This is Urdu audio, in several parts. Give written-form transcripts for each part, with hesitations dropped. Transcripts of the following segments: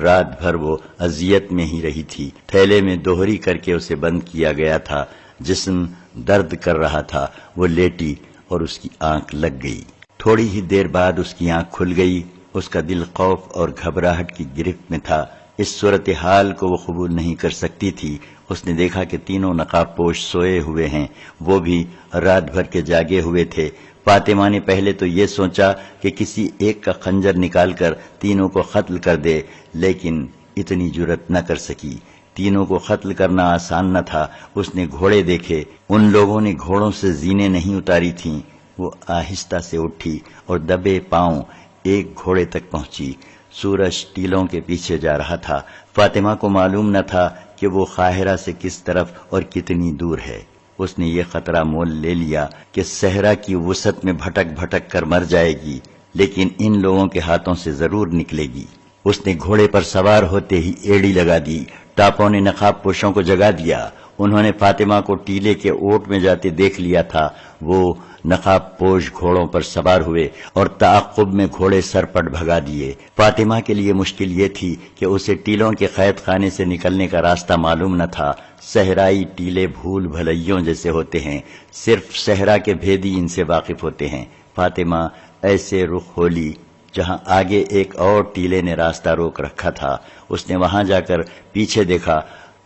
رات بھر وہ اذیت میں ہی رہی تھی۔ تھیلے میں دوہری کر کے اسے بند کیا گیا تھا۔ جسم درد کر رہا تھا۔ وہ لیٹی اور اس کی آنکھ لگ گئی۔ تھوڑی ہی دیر بعد اس کی آنکھ کھل گئی۔ اس کا دل خوف اور گھبراہٹ کی گرفت میں تھا۔ اس صورتحال کو وہ قبول نہیں کر سکتی تھی۔ اس نے دیکھا کہ تینوں نقاب پوش سوئے ہوئے ہیں، وہ بھی رات بھر کے جاگے ہوئے تھے۔ فاطمہ نے پہلے تو یہ سوچا کہ کسی ایک کا خنجر نکال کر تینوں کو قتل کر دے، لیکن اتنی جرأت نہ کر سکی۔ تینوں کو قتل کرنا آسان نہ تھا۔ اس نے گھوڑے دیکھے، ان لوگوں نے گھوڑوں سے زینیں نہیں اتاری تھیں۔ وہ آہستہ سے اٹھی اور دبے پاؤں ایک گھوڑے تک پہنچی۔ سورج ٹیلوں کے پیچھے جا رہا تھا۔ فاطمہ کو معلوم نہ تھا کہ وہ قاہرہ سے کس طرف اور کتنی دور ہے۔ اس نے یہ خطرہ مول لے لیا کہ صحرا کی وسعت میں بھٹک بھٹک کر مر جائے گی، لیکن ان لوگوں کے ہاتھوں سے ضرور نکلے گی۔ اس نے گھوڑے پر سوار ہوتے ہی ایڑی لگا دی۔ ٹاپوں نے نقاب پوشوں کو جگا دیا۔ انہوں نے فاطمہ کو ٹیلے کے اوٹ میں جاتے دیکھ لیا تھا۔ وہ نقاب پوش گھوڑوں پر سوار ہوئے اور تعاقب میں گھوڑے سرپٹ بھگا دیے۔ فاطمہ کے لیے مشکل یہ تھی کہ اسے ٹیلوں کے قید خانے سے نکلنے کا راستہ معلوم نہ تھا۔ صحرائی ٹیلے بھول بھلیوں جیسے ہوتے ہیں، صرف صحرا کے بھیدی ان سے واقف ہوتے ہیں۔ فاطمہ ایسے رخ ہولی جہاں آگے ایک اور ٹیلے نے راستہ روک رکھا تھا۔ اس نے وہاں جا کر پیچھے دیکھا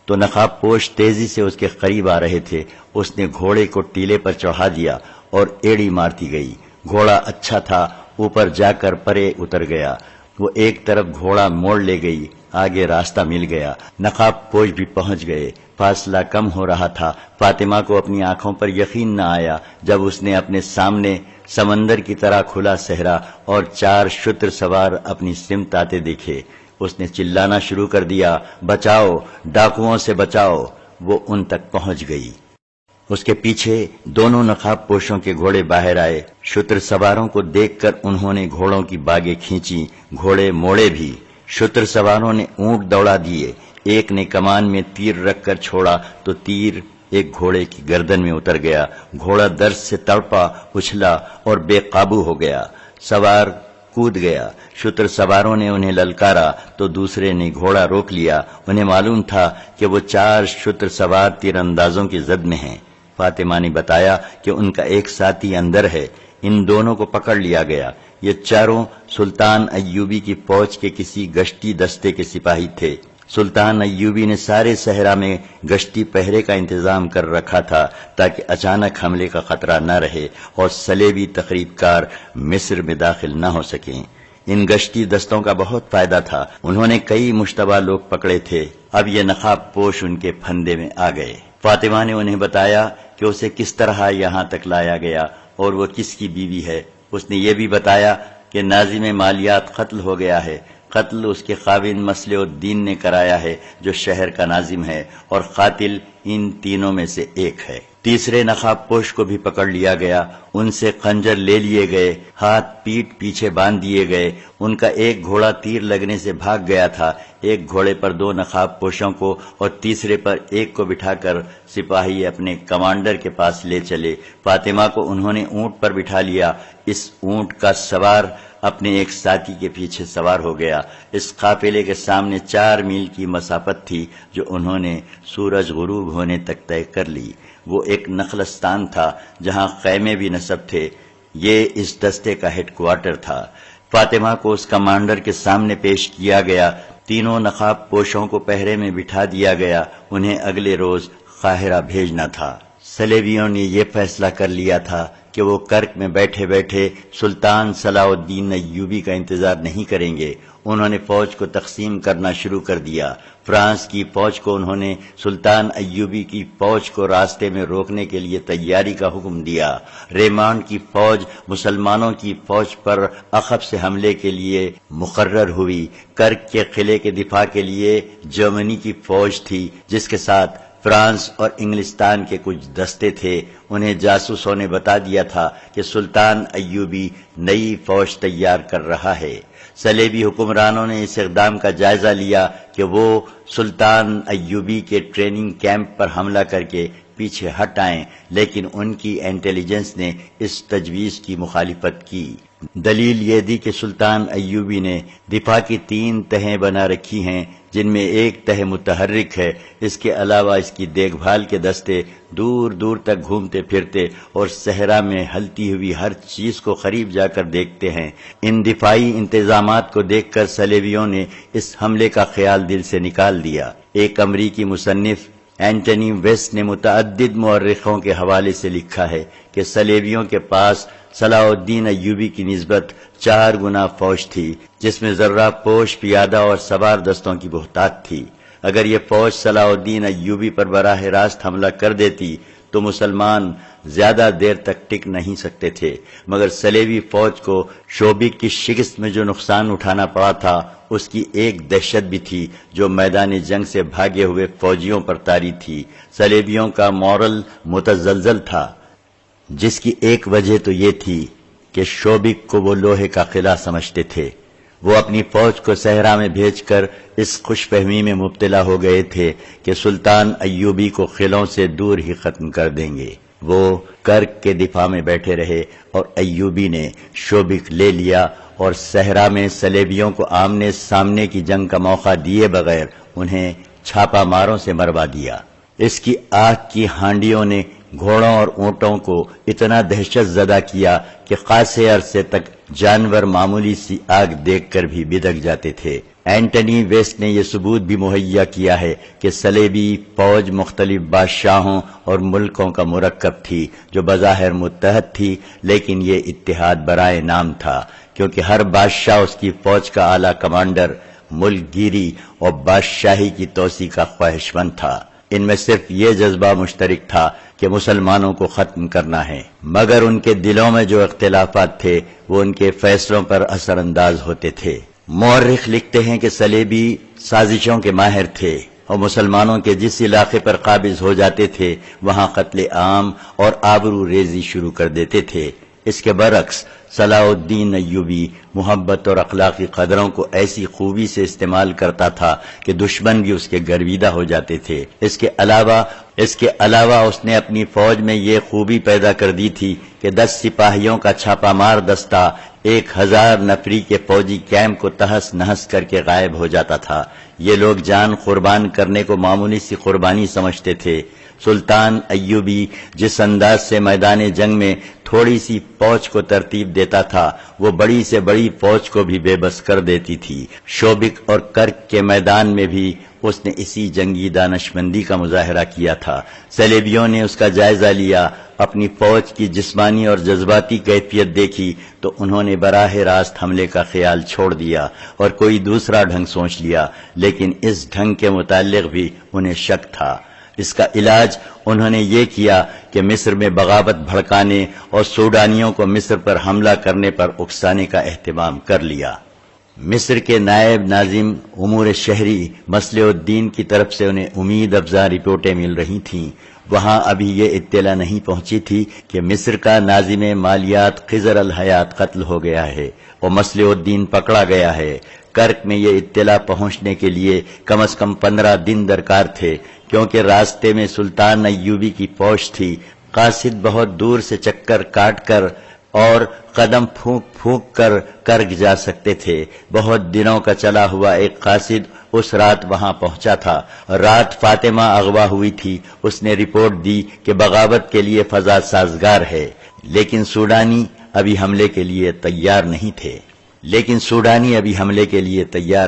تو نقاب پوش تیزی سے اس کے قریب آ رہے تھے۔ اس نے گھوڑے کو ٹیلے پر چڑھا دیا اور ایڑی مارتی گئی۔ گھوڑا اچھا تھا، اوپر جا کر پرے اتر گیا۔ وہ ایک طرف گھوڑا موڑ لے گئی، آگے راستہ مل گیا۔ نقاب پوش بھی پہنچ گئے۔ فاصلہ کم ہو رہا تھا۔ فاطمہ کو اپنی آنکھوں پر یقین نہ آیا جب اس نے اپنے سامنے سمندر کی طرح کھلا صحرا اور 4 شتر سوار اپنی سمت آتے دیکھے۔ اس نے چلانا شروع کر دیا، بچاؤ، ڈاکوؤں سے بچاؤ۔ وہ ان تک پہنچ گئی۔ اس کے پیچھے دونوں نقاب پوشوں کے گھوڑے باہر آئے۔ شتر سواروں کو دیکھ کر انہوں نے گھوڑوں کی باگیں کھینچی، گھوڑے موڑے بھی۔ شتر سواروں نے اونٹ دوڑا دیے۔ ایک نے کمان میں تیر رکھ کر چھوڑا تو تیر ایک گھوڑے کی گردن میں اتر گیا۔ گھوڑا درد سے تڑپا، اچھلا اور بے قابو ہو گیا۔ سوار کود گیا۔ شتر سواروں نے انہیں للکارا تو دوسرے نے گھوڑا روک لیا۔ انہیں معلوم تھا کہ وہ 4 شتر سوار تیر اندازوں کی زد میں ہیں۔ فاطمہ نے بتایا کہ ان کا ایک ساتھی اندر ہے۔ ان دونوں کو پکڑ لیا گیا۔ یہ چاروں سلطان ایوبی کی فوج کے کسی گشتی دستے کے سپاہی تھے۔ سلطان ایوبی نے سارے صحرا میں گشتی پہرے کا انتظام کر رکھا تھا تاکہ اچانک حملے کا خطرہ نہ رہے اور صلیبی تقریب کار مصر میں داخل نہ ہو سکیں۔ ان گشتی دستوں کا بہت فائدہ تھا۔ انہوں نے کئی مشتبہ لوگ پکڑے تھے۔ اب یہ نقاب پوش ان کے پھندے میں آ گئے۔ فاطمہ نے انہیں بتایا کہ اسے کس طرح یہاں تک لایا گیا اور وہ کس کی بیوی ہے۔ اس نے یہ بھی بتایا کہ ناظم مالیات قتل ہو گیا ہے۔ قتل اس کے خاوند مسلح الدین نے کرایا ہے جو شہر کا ناظم ہے، اور قاتل ان تینوں میں سے ایک ہے۔ تیسرے نقاب پوش کو بھی پکڑ لیا گیا۔ ان سے خنجر لے لیے گئے، ہاتھ پیٹ پیچھے باندھ دیے گئے۔ ان کا ایک گھوڑا تیر لگنے سے بھاگ گیا تھا۔ ایک گھوڑے پر 2 نقاب پوشوں کو اور تیسرے پر ایک کو بٹھا کر سپاہی اپنے کمانڈر کے پاس لے چلے۔ فاطمہ کو انہوں نے اونٹ پر بٹھا لیا۔ اس اونٹ کا سوار اپنے ایک ساتھی کے پیچھے سوار ہو گیا۔ اس قافلے کے سامنے 4 میل کی مسافت تھی جو انہوں نے سورج غروب ہونے تک طے کر لی۔ وہ ایک نخلستان تھا جہاں خیمے بھی نصب تھے۔ یہ اس دستے کا ہیڈ کوارٹر تھا۔ فاطمہ کو اس کمانڈر کے سامنے پیش کیا گیا۔ تینوں نقاب پوشوں کو پہرے میں بٹھا دیا گیا۔ انہیں اگلے روز قاہرہ بھیجنا تھا۔ صلیبیوں نے یہ فیصلہ کر لیا تھا کہ وہ کرک میں بیٹھے بیٹھے سلطان صلاح الدین ایوبی کا انتظار نہیں کریں گے۔ انہوں نے فوج کو تقسیم کرنا شروع کر دیا۔ فرانس کی فوج کو انہوں نے سلطان ایوبی کی فوج کو راستے میں روکنے کے لیے تیاری کا حکم دیا۔ ریمانڈ کی فوج مسلمانوں کی فوج پر عقب سے حملے کے لیے مقرر ہوئی۔ کرک کے قلعے کے دفاع کے لیے جرمنی کی فوج تھی جس کے ساتھ فرانس اور انگلستان کے کچھ دستے تھے۔ انہیں جاسوسوں نے بتا دیا تھا کہ سلطان ایوبی نئی فوج تیار کر رہا ہے۔ صلیبی حکمرانوں نے اس اقدام کا جائزہ لیا کہ وہ سلطان ایوبی کے ٹریننگ کیمپ پر حملہ کر کے پیچھے ہٹ آئیں، لیکن ان کی انٹیلیجنس نے اس تجویز کی مخالفت کی۔ دلیل یہ دی کہ سلطان ایوبی نے دفاع کی 3 تہیں بنا رکھی ہیں، جن میں ایک تہ متحرک ہے۔ اس کے علاوہ اس کی دیکھ بھال کے دستے دور دور تک گھومتے پھرتے اور صحرا میں ہلتی ہوئی ہر چیز کو قریب جا کر دیکھتے ہیں۔ ان دفاعی انتظامات کو دیکھ کر صلیبیوں نے اس حملے کا خیال دل سے نکال دیا۔ ایک امریکی مصنف اینٹنی ویسٹ نے متعدد مورخوں کے حوالے سے لکھا ہے کہ صلیبیوں کے پاس صلاح الدین ایوبی کی نسبت 4 گنا فوج تھی، جس میں ذرہ پوش، پیادہ اور سوار دستوں کی بہتات تھی۔ اگر یہ فوج صلاح الدین ایوبی پر براہ راست حملہ کر دیتی تو مسلمان زیادہ دیر تک ٹک نہیں سکتے تھے، مگر صلیبی فوج کو شوبک کی شکست میں جو نقصان اٹھانا پڑا تھا، اس کی ایک دہشت بھی تھی جو میدان جنگ سے بھاگے ہوئے فوجیوں پر طاری تھی۔ صلیبیوں کا مورل متزلزل تھا، جس کی ایک وجہ تو یہ تھی کہ شوبک کو وہ لوہے کا قلعہ سمجھتے تھے۔ وہ اپنی فوج کو صحرا میں بھیج کر اس خوش فہمی میں مبتلا ہو گئے تھے کہ سلطان ایوبی کو قلعوں سے دور ہی ختم کر دیں گے۔ وہ کرک کے دفاع میں بیٹھے رہے اور ایوبی نے شوبک لے لیا اور صحرا میں صلیبیوں کو آمنے سامنے کی جنگ کا موقع دیے بغیر انہیں چھاپا ماروں سے مروا دیا۔ اس کی آگ کی ہانڈیوں نے گھوڑوں اور اونٹوں کو اتنا دہشت زدہ کیا کہ خاصے عرصے تک جانور معمولی سی آگ دیکھ کر بھی بدک جاتے تھے۔ اینٹنی ویسٹ نے یہ ثبوت بھی مہیا کیا ہے کہ صلیبی فوج مختلف بادشاہوں اور ملکوں کا مرکب تھی، جو بظاہر متحد تھی، لیکن یہ اتحاد برائے نام تھا، کیونکہ ہر بادشاہ اس کی فوج کا اعلیٰ کمانڈر، ملک گیری اور بادشاہی کی توسیع کا خواہشمند تھا۔ ان میں صرف یہ جذبہ مشترک تھا کہ مسلمانوں کو ختم کرنا ہے، مگر ان کے دلوں میں جو اختلافات تھے وہ ان کے فیصلوں پر اثر انداز ہوتے تھے۔ مورخ لکھتے ہیں کہ صلیبی سازشوں کے ماہر تھے اور مسلمانوں کے جس علاقے پر قابض ہو جاتے تھے وہاں قتل عام اور آبرو ریزی شروع کر دیتے تھے۔ اس کے برعکس صلاح الدین ایوبی محبت اور اخلاقی قدروں کو ایسی خوبی سے استعمال کرتا تھا کہ دشمن بھی اس کے گرویدہ ہو جاتے تھے۔ اس کے علاوہ اس نے اپنی فوج میں یہ خوبی پیدا کر دی تھی کہ 10 سپاہیوں کا چھاپا مار دستہ 1000 نفری کے فوجی کیمپ کو تہس نہس کر کے غائب ہو جاتا تھا۔ یہ لوگ جان قربان کرنے کو معمولی سی قربانی سمجھتے تھے۔ سلطان ایوبی جس انداز سے میدان جنگ میں تھوڑی سی فوج کو ترتیب دیتا تھا، وہ بڑی سے بڑی فوج کو بھی بے بس کر دیتی تھی۔ شوبک اور کرک کے میدان میں بھی اس نے اسی جنگی دانشمندی کا مظاہرہ کیا تھا۔ صلیبیوں نے اس کا جائزہ لیا، اپنی فوج کی جسمانی اور جذباتی کیفیت دیکھی تو انہوں نے براہ راست حملے کا خیال چھوڑ دیا اور کوئی دوسرا ڈھنگ سوچ لیا، لیکن اس ڈھنگ کے متعلق بھی انہیں شک تھا۔ اس کا علاج انہوں نے یہ کیا کہ مصر میں بغاوت بھڑکانے اور سوڈانیوں کو مصر پر حملہ کرنے پر اکسانے کا اہتمام کر لیا۔ مصر کے نائب ناظم امور شہری مصلح الدین کی طرف سے انہیں امید افزا رپورٹیں مل رہی تھیں۔ وہاں ابھی یہ اطلاع نہیں پہنچی تھی کہ مصر کا ناظم مالیات خضر الحیات قتل ہو گیا ہے اور مصلح الدین پکڑا گیا ہے۔ کرک میں یہ اطلاع پہنچنے کے لیے کم از کم 15 دن درکار تھے، کیونکہ راستے میں سلطان ایوبی کی فوج تھی۔ قاصد بہت دور سے چکر کاٹ کر اور قدم پھونک پھونک کر کرک جا سکتے تھے۔ بہت دنوں کا چلا ہوا ایک قاصد اس رات وہاں پہنچا تھا۔ رات فاطمہ اغوا ہوئی تھی۔ اس نے رپورٹ دی کہ بغاوت کے لیے فضا سازگار ہے، لیکن سوڈانی ابھی حملے کے لیے تیار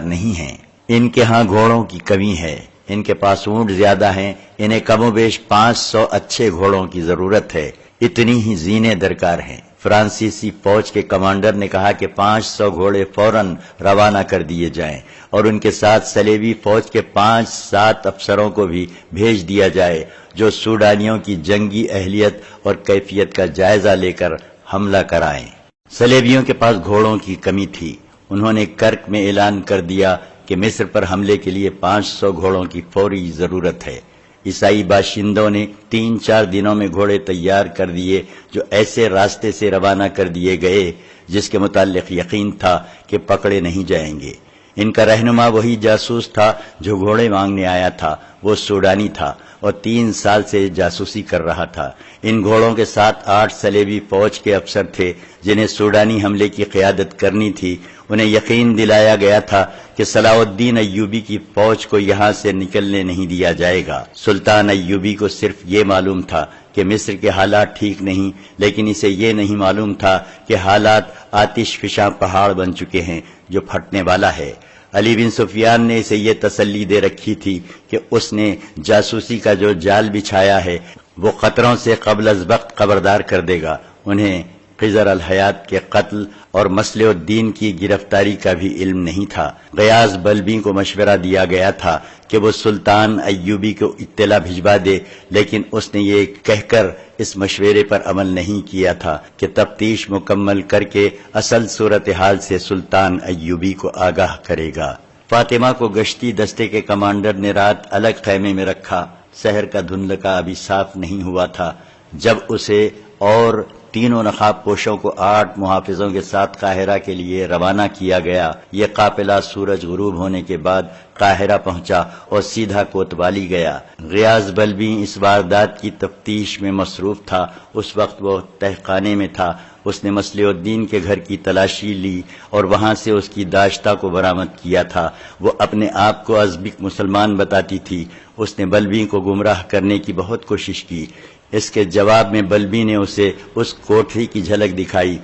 نہیں ہیں۔ ان کے ہاں گھوڑوں کی کمی ہے، ان کے پاس اونٹ زیادہ ہیں، انہیں کم و بیش 500 اچھے گھوڑوں کی ضرورت ہے، اتنی ہی زینے درکار ہیں۔ فرانسیسی فوج کے کمانڈر نے کہا کہ 500 گھوڑے فوراً روانہ کر دیے جائیں اور ان کے ساتھ صلیبی فوج کے 5-7 افسروں کو بھی بھیج دیا جائے جو سوڈانیوں کی جنگی اہلیت اور کیفیت کا جائزہ لے کر حملہ کرائیں۔ صلیبیوں کے پاس گھوڑوں کی کمی تھی۔ انہوں نے کرک میں اعلان کر دیا کہ مصر پر حملے کے لیے 500 گھوڑوں کی فوری ضرورت ہے۔ عیسائی باشندوں نے 3-4 دنوں میں گھوڑے تیار کر دیے جو ایسے راستے سے روانہ کر دیے گئے جس کے متعلق یقین تھا کہ پکڑے نہیں جائیں گے۔ ان کا رہنما وہی جاسوس تھا جو گھوڑے مانگنے آیا تھا، وہ سوڈانی تھا اور 3 سال سے جاسوسی کر رہا تھا۔ ان گھوڑوں کے ساتھ 8 صلیبی فوج کے افسر تھے جنہیں سوڈانی حملے کی قیادت کرنی تھی۔ انہیں یقین دلایا گیا تھا کہ صلاح الدین ایوبی کی فوج کو یہاں سے نکلنے نہیں دیا جائے گا۔ سلطان ایوبی کو صرف یہ معلوم تھا کہ مصر کے حالات ٹھیک نہیں، لیکن اسے یہ نہیں معلوم تھا کہ حالات آتش فشاں پہاڑ بن چکے ہیں جو پھٹنے والا ہے۔ علی بن سفیان نے اسے یہ تسلی دے رکھی تھی کہ اس نے جاسوسی کا جو جال بچھایا ہے وہ خطروں سے قبل از وقت خبردار کر دے گا۔ انہیں خضر الحیات کے قتل اور مصلح الدین کی گرفتاری کا بھی علم نہیں تھا۔ غیاث بلبی کو مشورہ دیا گیا تھا کہ وہ سلطان ایوبی کو اطلاع بھجوا دے، لیکن اس نے یہ کہہ کر اس مشورے پر عمل نہیں کیا تھا کہ تفتیش مکمل کر کے اصل صورتحال سے سلطان ایوبی کو آگاہ کرے گا۔ فاطمہ کو گشتی دستے کے کمانڈر نے رات الگ خیمے میں رکھا۔ شہر کا دھندلکا ابھی صاف نہیں ہوا تھا جب اسے اور 3 نقاب پوشوں کو 8 محافظوں کے ساتھ قاہرہ کے لیے روانہ کیا گیا۔ یہ قافلہ سورج غروب ہونے کے بعد قاہرہ پہنچا اور سیدھا کوتوالی گیا۔ غیاث بلبی اس واردات کی تفتیش میں مصروف تھا۔ اس وقت وہ تہخانے میں تھا۔ اس نے مصلح الدین کے گھر کی تلاشی لی اور وہاں سے اس کی داشتہ کو برآمد کیا تھا۔ وہ اپنے آپ کو ازبک مسلمان بتاتی تھی۔ اس نے بلبی کو گمراہ کرنے کی بہت کوشش کی۔ اس کے جواب میں بلبی نے اسے اس کوٹری کی جھلک دکھائی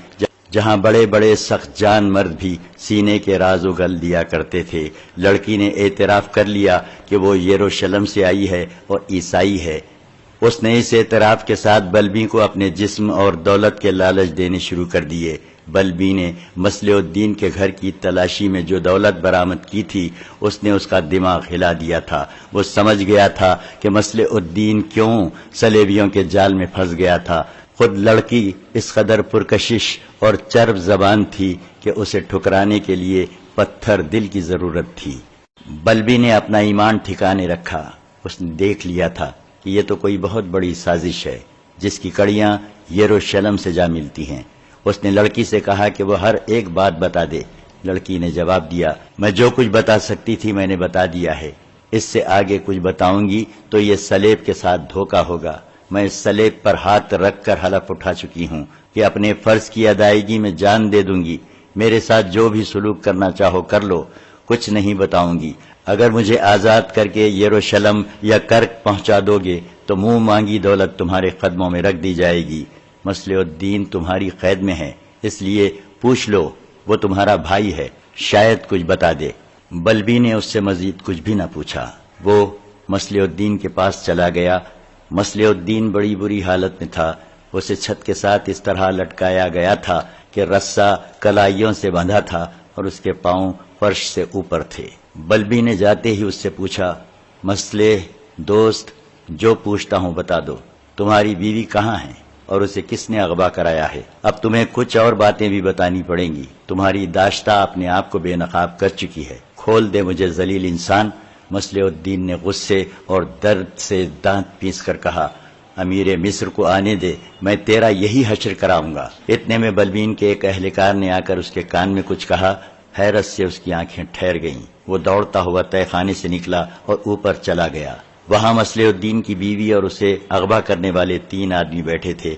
جہاں بڑے بڑے سخت جان مرد بھی سینے کے راز اگل دیا کرتے تھے۔ لڑکی نے اعتراف کر لیا کہ وہ یروشلم سے آئی ہے اور عیسائی ہے۔ اس نے اس اعتراف کے ساتھ بلبی کو اپنے جسم اور دولت کے لالچ دینے شروع کر دیے۔ بلبی نے مصلح الدین کے گھر کی تلاشی میں جو دولت برآمد کی تھی اس نے اس کا دماغ ہلا دیا تھا۔ وہ سمجھ گیا تھا کہ مصلح الدین کیوں صلیبیوں کے جال میں پھنس گیا تھا۔ خود لڑکی اس قدر پرکشش اور چرب زبان تھی کہ اسے ٹھکرانے کے لیے پتھر دل کی ضرورت تھی۔ بلبی نے اپنا ایمان ٹھکانے رکھا۔ اس نے دیکھ لیا تھا کہ یہ تو کوئی بہت بڑی سازش ہے جس کی کڑیاں یروشلم سے جا ملتی ہیں۔ اس نے لڑکی سے کہا کہ وہ ہر ایک بات بتا دے۔ لڑکی نے جواب دیا، میں جو کچھ بتا سکتی تھی میں نے بتا دیا ہے۔ اس سے آگے کچھ بتاؤں گی تو یہ سلیب کے ساتھ دھوکہ ہوگا۔ میں اس سلیب پر ہاتھ رکھ کر حلف اٹھا چکی ہوں کہ اپنے فرض کی ادائیگی میں جان دے دوں گی۔ میرے ساتھ جو بھی سلوک کرنا چاہو کر لو، کچھ نہیں بتاؤں گی۔ اگر مجھے آزاد کر کے یروشلم یا کرک پہنچا دو گے تو منہ مانگی دولت تمہارے قدموں میں رکھ دی جائے گی۔ مصلح الدین تمہاری قید میں ہے، اس لیے پوچھ لو، وہ تمہارا بھائی ہے، شاید کچھ بتا دے۔ بلبی نے اس سے مزید کچھ بھی نہ پوچھا۔ وہ مصلح الدین کے پاس چلا گیا۔ مصلح الدین بڑی بری حالت میں تھا۔ اسے چھت کے ساتھ اس طرح لٹکایا گیا تھا کہ رسہ کلائیوں سے بندھا تھا اور اس کے پاؤں فرش سے اوپر تھے۔ بلبی نے جاتے ہی اس سے پوچھا، مصلح دوست، جو پوچھتا ہوں بتا دو، تمہاری بیوی کہاں ہے اور اسے کس نے اغوا کرایا ہے؟ اب تمہیں کچھ اور باتیں بھی بتانی پڑیں گی۔ تمہاری داشتہ اپنے آپ کو بے نقاب کر چکی ہے۔ کھول دے مجھے ذلیل انسان۔ مصلح الدین نے غصے اور درد سے دانت پیس کر کہا، امیر مصر کو آنے دے، میں تیرا یہی حشر کراؤں گا۔ اتنے میں بلبین کے ایک اہلکار نے آ کر اس کے کان میں کچھ کہا۔ حیرت سے اس کی آنکھیں ٹھہر گئیں۔ وہ دوڑتا ہوا تہہ خانے سے نکلا اور اوپر چلا گیا۔ وہاں مصلح الدین کی بیوی اور اسے اغوا کرنے والے 3 آدمی بیٹھے تھے۔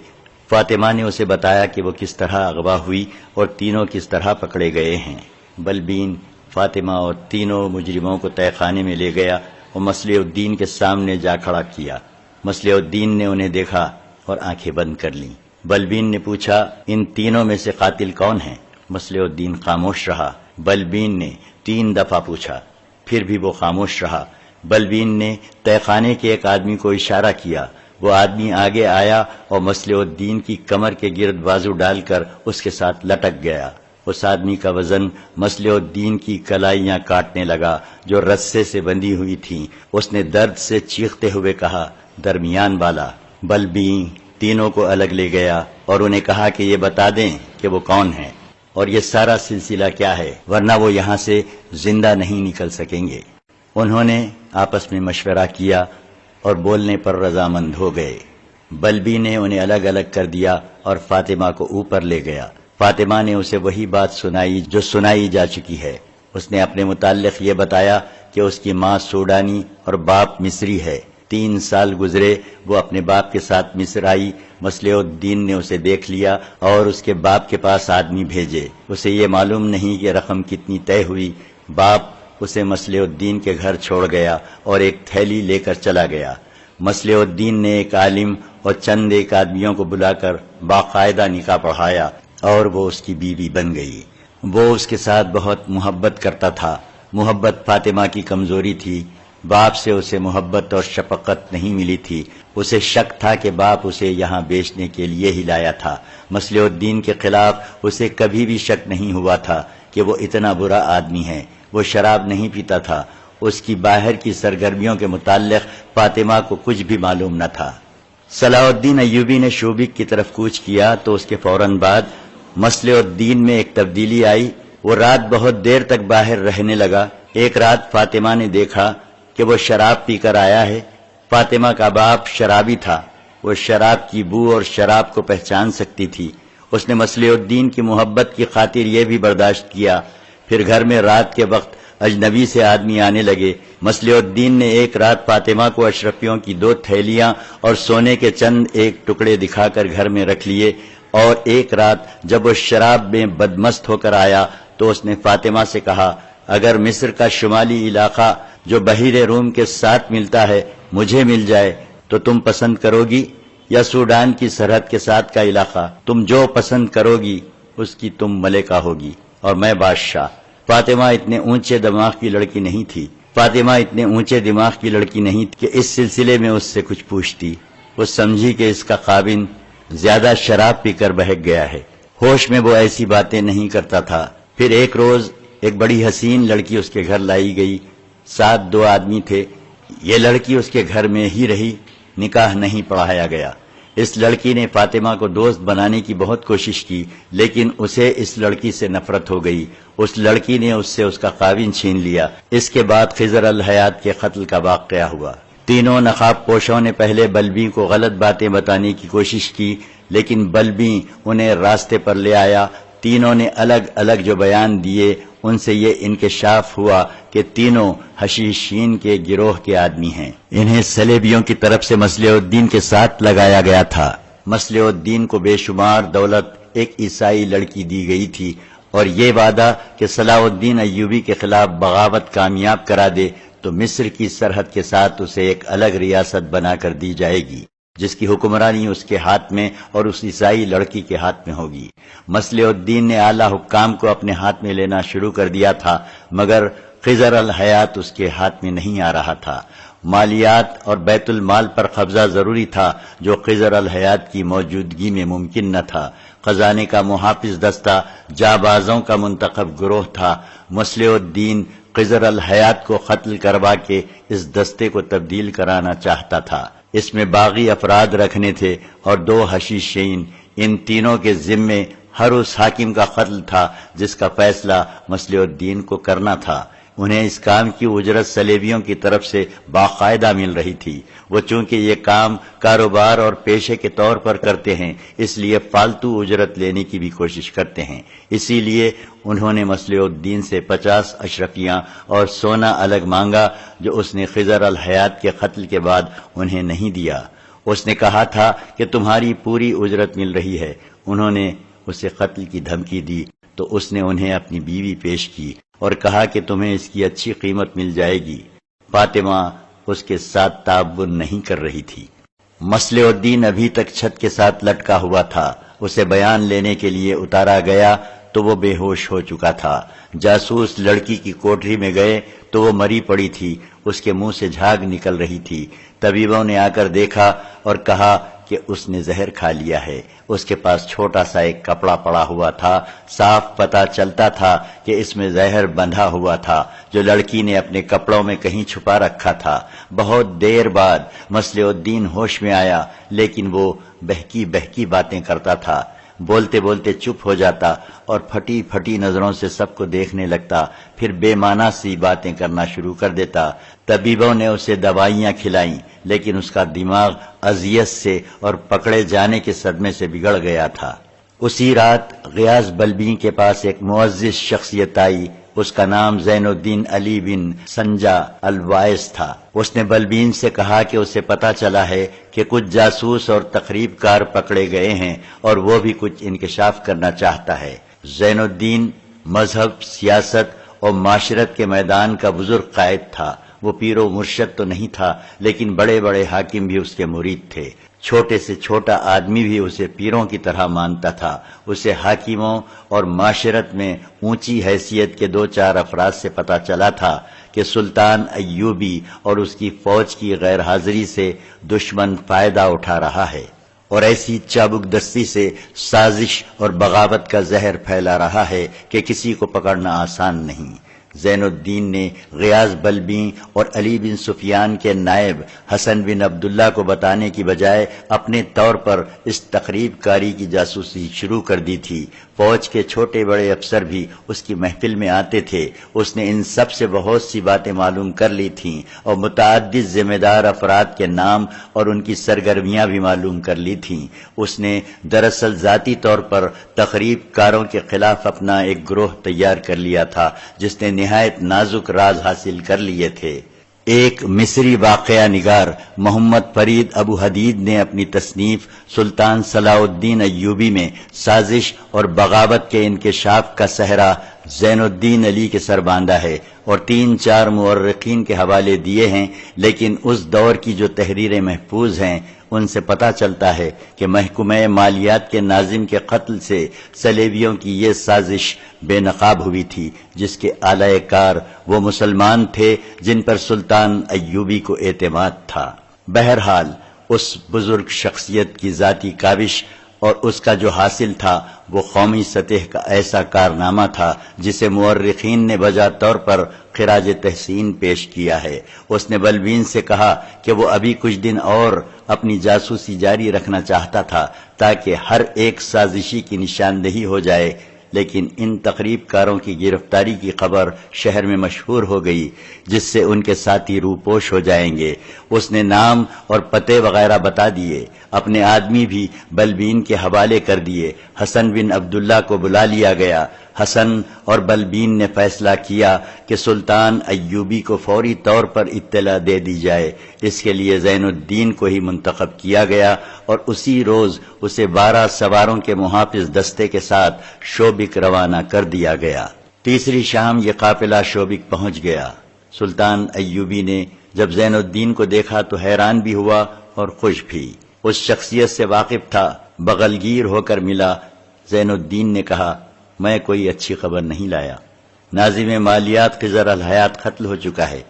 فاطمہ نے اسے بتایا کہ وہ کس طرح اغوا ہوئی اور تینوں کس طرح پکڑے گئے ہیں۔ بلبین فاطمہ اور تینوں مجرموں کو تہہ خانے میں لے گیا اور مصلح الدین کے سامنے جا کھڑا کیا۔ مصلح الدین نے انہیں دیکھا اور آنکھیں بند کر لیں۔ بلبین نے پوچھا، ان تینوں میں سے قاتل کون ہے؟ مصلح الدین خاموش رہا۔ بلبین نے 3 دفعہ پوچھا، پھر بھی وہ خاموش رہا۔ بلبین نے تہہ خانے کے ایک آدمی کو اشارہ کیا۔ وہ آدمی آگے آیا اور مصلح الدین کی کمر کے گرد بازو ڈال کر اس کے ساتھ لٹک گیا۔ اس آدمی کا وزن مصلح الدین کی کلائیاں کاٹنے لگا جو رسے سے بندھی ہوئی تھیں۔ اس نے درد سے چیختے ہوئے کہا، درمیان والا۔ بلبین تینوں کو الگ لے گیا اور انہیں کہا کہ یہ بتا دیں کہ وہ کون ہے اور یہ سارا سلسلہ کیا ہے، ورنہ وہ یہاں سے زندہ نہیں نکل سکیں گے۔ انہوں نے آپس میں مشورہ کیا اور بولنے پر رضامند ہو گئے۔ بلبی نے انہیں الگ الگ کر دیا اور فاطمہ کو اوپر لے گیا۔ فاطمہ نے اسے وہی بات سنائی جو سنائی جا چکی ہے۔ اس نے اپنے متعلق یہ بتایا کہ اس کی ماں سوڈانی اور باپ مصری ہے۔ 3 سال گزرے، وہ اپنے باپ کے ساتھ مصر آئی۔ مصلح الدین نے اسے دیکھ لیا اور اس کے باپ کے پاس آدمی بھیجے۔ اسے یہ معلوم نہیں کہ رقم کتنی طے ہوئی۔ باپ اسے مصلح الدین کے گھر چھوڑ گیا اور ایک تھیلی لے کر چلا گیا۔ مصلح الدین نے ایک عالم اور چند ایک آدمیوں کو بلا کر باقاعدہ نکاح پڑھایا اور وہ اس کی بیوی بن گئی۔ وہ اس کے ساتھ بہت محبت کرتا تھا۔ محبت فاطمہ کی کمزوری تھی۔ باپ سے اسے محبت اور شفقت نہیں ملی تھی۔ اسے شک تھا کہ باپ اسے یہاں بیچنے کے لیے ہی لایا تھا۔ مصلح الدین کے خلاف اسے کبھی بھی شک نہیں ہوا تھا کہ وہ اتنا برا آدمی ہے۔ وہ شراب نہیں پیتا تھا۔ اس کی باہر کی سرگرمیوں کے متعلق فاطمہ کو کچھ بھی معلوم نہ تھا۔ صلاح الدین ایوبی نے شوبک کی طرف کوچ کیا تو اس کے فوراً بعد مصلح الدین میں ایک تبدیلی آئی۔ وہ رات بہت دیر تک باہر رہنے لگا۔ ایک رات فاطمہ نے دیکھا کہ وہ شراب پی کر آیا ہے۔ فاطمہ کا باپ شرابی تھا۔ وہ شراب کی بو اور شراب کو پہچان سکتی تھی۔ اس نے مصلح الدین کی محبت کی خاطر یہ بھی برداشت کیا۔ پھر گھر میں رات کے وقت اجنبی سے آدمی آنے لگے۔ مصلح الدین نے ایک رات فاطمہ کو اشرفیوں کی 2 تھیلیاں اور سونے کے چند ایک ٹکڑے دکھا کر گھر میں رکھ لیے، اور ایک رات جب وہ شراب میں بدمست ہو کر آیا تو اس نے فاطمہ سے کہا، اگر مصر کا شمالی علاقہ جو بحیرہ روم کے ساتھ ملتا ہے مجھے مل جائے تو تم پسند کرو گی، یا سوڈان کی سرحد کے ساتھ کا علاقہ؟ تم جو پسند کرو گی اس کی تم ملکہ ہوگی اور میں بادشاہ۔ فاطمہ اتنے اونچے دماغ کی لڑکی نہیں تھی۔ کہ اس سلسلے میں اس سے کچھ پوچھتی۔ وہ سمجھی کہ اس کا خاوند زیادہ شراب پی کر بہک گیا ہے۔ ہوش میں وہ ایسی باتیں نہیں کرتا تھا۔ پھر ایک روز ایک بڑی حسین لڑکی اس کے گھر لائی گئی۔ ساتھ 2 آدمی تھے۔ یہ لڑکی اس کے گھر میں ہی رہی، نکاح نہیں پڑھایا گیا۔ اس لڑکی نے فاطمہ کو دوست بنانے کی بہت کوشش کی، لیکن اسے اس لڑکی سے نفرت ہو گئی۔ اس لڑکی نے اس سے اس کا خاوند چھین لیا۔ اس کے بعد خضر الحیات کے قتل کا واقعہ ہوا۔ تینوں نقاب پوشوں نے پہلے بلبی کو غلط باتیں بتانے کی کوشش کی، لیکن بلبی انہیں راستے پر لے آیا۔ تینوں نے الگ الگ جو بیان دیے ان سے یہ انکشاف ہوا کہ تینوں حشیشین کے گروہ کے آدمی ہیں۔ انہیں صلیبیوں کی طرف سے مصلح الدین کے ساتھ لگایا گیا تھا۔ مصلح الدین کو بے شمار دولت ایک عیسائی لڑکی دی گئی تھی اور یہ وعدہ کہ صلاح الدین ایوبی کے خلاف بغاوت کامیاب کرا دے تو مصر کی سرحد کے ساتھ اسے ایک الگ ریاست بنا کر دی جائے گی، جس کی حکمرانی اس کے ہاتھ میں اور اس عیسائی لڑکی کے ہاتھ میں ہوگی۔ مصلح الدین نے اعلیٰ حکام کو اپنے ہاتھ میں لینا شروع کر دیا تھا، مگر خضر الحیات اس کے ہاتھ میں نہیں آ رہا تھا۔ مالیات اور بیت المال پر قبضہ ضروری تھا، جو خضر الحیات کی موجودگی میں ممکن نہ تھا۔ خزانے کا محافظ دستہ جابازوں کا منتخب گروہ تھا۔ مصلح الدین خضر الحیات کو قتل کروا کے اس دستے کو تبدیل کرانا چاہتا تھا۔ اس میں باغی افراد رکھنے تھے اور 2 حشیشین۔ ان تینوں کے ذمے ہر اس حاکم کا قتل تھا جس کا فیصلہ مصلح الدین کو کرنا تھا۔ انہیں اس کام کی اجرت صلیبیوں کی طرف سے باقاعدہ مل رہی تھی۔ وہ چونکہ یہ کام کاروبار اور پیشے کے طور پر کرتے ہیں، اس لیے فالتو اجرت لینے کی بھی کوشش کرتے ہیں۔ اسی لیے انہوں نے مصلح الدین سے 50 اشرفیاں اور سونا الگ مانگا، جو اس نے خضر الحیات کے قتل کے بعد انہیں نہیں دیا۔ اس نے کہا تھا کہ تمہاری پوری اجرت مل رہی ہے۔ انہوں نے اسے قتل کی دھمکی دی تو اس نے انہیں اپنی بیوی پیش کی اور کہا کہ تمہیں اس کی اچھی قیمت مل جائے گی۔ فاطمہ اس کے ساتھ تعاون نہیں کر رہی تھی۔ مصلح الدین ابھی تک چھت کے ساتھ لٹکا ہوا تھا۔ اسے بیان لینے کے لیے اتارا گیا تو وہ بے ہوش ہو چکا تھا۔ جاسوس لڑکی کی کوٹری میں گئے تو وہ مری پڑی تھی، اس کے منہ سے جھاگ نکل رہی تھی۔ طبیبوں نے آ کر دیکھا اور کہا کہ اس نے زہر کھا لیا ہے۔ اس کے پاس چھوٹا سا ایک کپڑا پڑا ہوا تھا۔ صاف پتہ چلتا تھا کہ اس میں زہر بندھا ہوا تھا، جو لڑکی نے اپنے کپڑوں میں کہیں چھپا رکھا تھا۔ بہت دیر بعد مصلح الدین ہوش میں آیا، لیکن وہ بہکی بہکی باتیں کرتا تھا۔ بولتے بولتے چپ ہو جاتا اور پھٹی پھٹی نظروں سے سب کو دیکھنے لگتا، پھر بے معنی سی باتیں کرنا شروع کر دیتا۔ طبیبوں نے اسے دوائیاں کھلائیں، لیکن اس کا دماغ اذیت سے اور پکڑے جانے کے صدمے سے بگڑ گیا تھا۔ اسی رات غیاث بلبی کے پاس ایک معزز شخصیت آئی۔ اس کا نام زین الدین علی بن سنجا الوائس تھا۔ اس نے بلبین سے کہا کہ اسے پتا چلا ہے کہ کچھ جاسوس اور تخریب کار پکڑے گئے ہیں اور وہ بھی کچھ انکشاف کرنا چاہتا ہے۔ زین الدین مذہب، سیاست اور معاشرت کے میدان کا بزرگ قائد تھا۔ وہ پیر و مرشد تو نہیں تھا، لیکن بڑے بڑے حاکم بھی اس کے مرید تھے۔ چھوٹے سے چھوٹا آدمی بھی اسے پیروں کی طرح مانتا تھا۔ اسے حاکموں اور معاشرت میں اونچی حیثیت کے 2-4 افراد سے پتا چلا تھا کہ سلطان ایوبی اور اس کی فوج کی غیر حاضری سے دشمن فائدہ اٹھا رہا ہے اور ایسی چابک دستی سے سازش اور بغاوت کا زہر پھیلا رہا ہے کہ کسی کو پکڑنا آسان نہیں۔ زین الدین نے غیاث بلبیں اور علی بن سفیان کے نائب حسن بن عبداللہ کو بتانے کی بجائے اپنے طور پر اس تخریب کاری کی جاسوسی شروع کر دی تھی۔ فوج کے چھوٹے بڑے افسر بھی اس کی محفل میں آتے تھے۔ اس نے ان سب سے بہت سی باتیں معلوم کر لی تھیں اور متعدد ذمہ دار افراد کے نام اور ان کی سرگرمیاں بھی معلوم کر لی تھیں۔ اس نے دراصل ذاتی طور پر تخریب کاروں کے خلاف اپنا ایک گروہ تیار کر لیا تھا جس نے نہایت نازک راز حاصل کر لیے تھے۔ ایک مصری واقعہ نگار محمد فرید ابو حدید نے اپنی تصنیف سلطان صلاح الدین ایوبی میں سازش اور بغاوت کے انکشاف کا صحرا زین الدین علی کے سر باندھا ہے اور 3-4 مورخین کے حوالے دیے ہیں، لیکن اس دور کی جو تحریریں محفوظ ہیں ان سے پتہ چلتا ہے کہ محکمہ مالیات کے ناظم کے قتل سے صلیبیوں کی یہ سازش بے نقاب ہوئی تھی، جس کے اعلی کار وہ مسلمان تھے جن پر سلطان ایوبی کو اعتماد تھا۔ بہرحال اس بزرگ شخصیت کی ذاتی کاوش اور اس کا جو حاصل تھا وہ قومی سطح کا ایسا کارنامہ تھا جسے مورخین نے بجا طور پر خراج تحسین پیش کیا ہے۔ اس نے بلبین سے کہا کہ وہ ابھی کچھ دن اور اپنی جاسوسی جاری رکھنا چاہتا تھا تاکہ ہر ایک سازشی کی نشاندہی ہو جائے، لیکن ان تخریب کاروں کی گرفتاری کی خبر شہر میں مشہور ہو گئی، جس سے ان کے ساتھی روپوش ہو جائیں گے۔ اس نے نام اور پتے وغیرہ بتا دیے، اپنے آدمی بھی بلبین کے حوالے کر دیے۔ حسن بن عبداللہ کو بلا لیا گیا۔ حسن اور بلبین نے فیصلہ کیا کہ سلطان ایوبی کو فوری طور پر اطلاع دے دی جائے۔ اس کے لیے زین الدین کو ہی منتخب کیا گیا اور اسی روز اسے 12 سواروں کے محافظ دستے کے ساتھ شوبک روانہ کر دیا گیا۔ تیسری شام یہ قافلہ شوبک پہنچ گیا۔ سلطان ایوبی نے جب زین الدین کو دیکھا تو حیران بھی ہوا اور خوش بھی۔ اس شخصیت سے واقف تھا، بغلگیر ہو کر ملا۔ زین الدین نے کہا، میں کوئی اچھی خبر نہیں لایا۔ ناظم مالیات خضر الحیات قتل ہو چکا ہے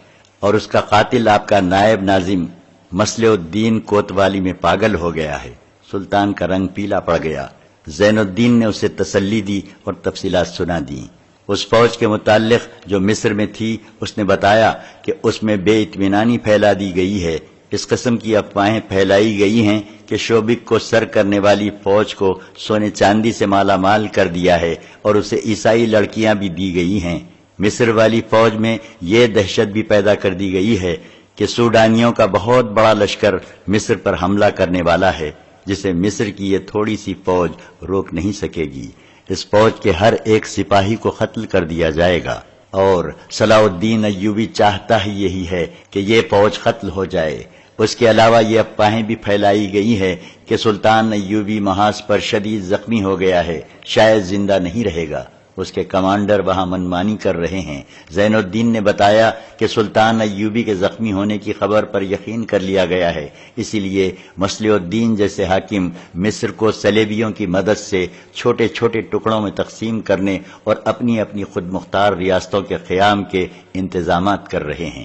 اور اس کا قاتل آپ کا نائب ناظم مصلح الدین کوتوالی میں پاگل ہو گیا ہے۔ سلطان کا رنگ پیلا پڑ گیا۔ زین الدین نے اسے تسلی دی اور تفصیلات سنا دیں۔ اس فوج کے متعلق جو مصر میں تھی اس نے بتایا کہ اس میں بے اطمینانی پھیلا دی گئی ہے۔ اس قسم کی افواہیں پھیلائی گئی ہیں کہ شوبک کو سر کرنے والی فوج کو سونے چاندی سے مالا مال کر دیا ہے اور اسے عیسائی لڑکیاں بھی دی گئی ہیں۔ مصر والی فوج میں یہ دہشت بھی پیدا کر دی گئی ہے کہ سوڈانیوں کا بہت بڑا لشکر مصر پر حملہ کرنے والا ہے، جسے مصر کی یہ تھوڑی سی فوج روک نہیں سکے گی۔ اس فوج کے ہر ایک سپاہی کو قتل کر دیا جائے گا اور صلاح الدین ایوبی چاہتا ہی یہی ہے کہ یہ فوج قتل ہو جائے۔ اس کے علاوہ یہ افواہیں بھی پھیلائی گئی ہے کہ سلطان ایوبی محاذ پر شدید زخمی ہو گیا ہے، شاید زندہ نہیں رہے گا۔ اس کے کمانڈر وہاں منمانی کر رہے ہیں۔ زین الدین نے بتایا کہ سلطان ایوبی کے زخمی ہونے کی خبر پر یقین کر لیا گیا ہے، اسی لیے مصلح الدین جیسے حاکم مصر کو صلیبیوں کی مدد سے چھوٹے چھوٹے ٹکڑوں میں تقسیم کرنے اور اپنی اپنی خود مختار ریاستوں کے قیام کے انتظامات کر رہے ہیں۔